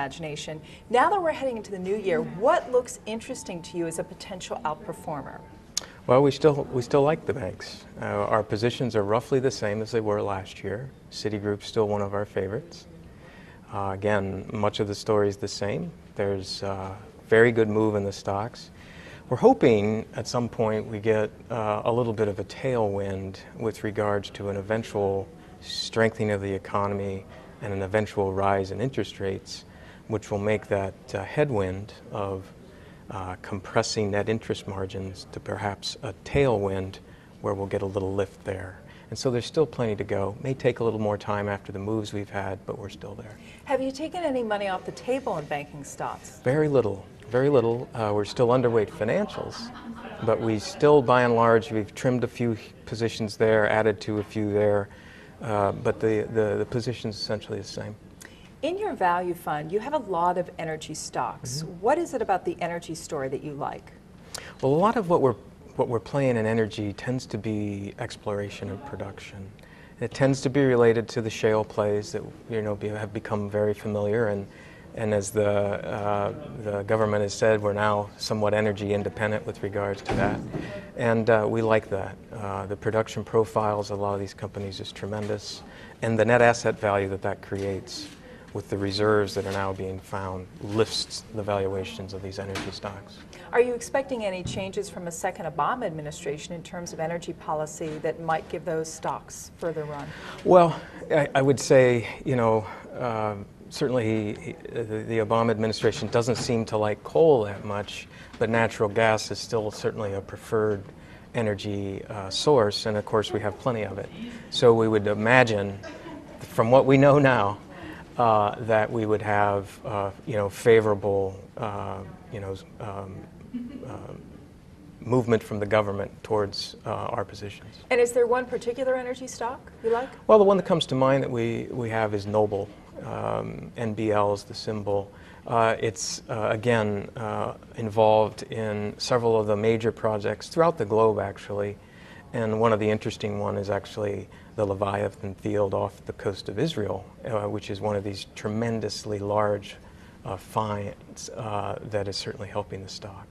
imagination. Now that we're heading into the new year, what looks interesting to you as a potential outperformer? Well, we still like the banks. Our positions are roughly the same as they were last year. Citigroup's still one of our favorites. Again, much of the story is the same. There's very good move in the stocks. We're hoping at some point we get a little bit of a tailwind with regards to an eventual strengthening of the economy and an eventual rise in interest rates, which will make that headwind of compressing net interest margins to perhaps a tailwind where we'll get a little lift there. And so there's still plenty to go. May take a little more time after the moves we've had, but we're still there. Have you taken any money off the table in banking stocks? Very little, very little. We're still underweight financials, but we still, by and large, we've trimmed a few positions there, added to a few there, but the position's essentially the same. In your value fund, you have a lot of energy stocks. Mm-hmm. What is it about the energy story that you like? Well, a lot of what we're playing in energy tends to be exploration and production. It tends to be related to the shale plays that have become very familiar, and as the government has said, we're now somewhat energy independent with regards to that, and we like that. The production profiles of a lot of these companies is tremendous, and the net asset value that creates with the reserves that are now being found lifts the valuations of these energy stocks. Are you expecting any changes from a second Obama administration in terms of energy policy that might give those stocks further run? Well, I would say, certainly the Obama administration doesn't seem to like coal that much, but natural gas is still certainly a preferred energy source, and of course we have plenty of it. So we would imagine, from what we know now, that we would have, favorable, movement from the government towards our positions. And is there one particular energy stock you like? Well, the one that comes to mind that we have is Noble. NBL is the symbol. It's, again, involved in several of the major projects throughout the globe, actually. And one of the interesting ones is actually the Leviathan field off the coast of Israel, which is one of these tremendously large finds that is certainly helping the stock.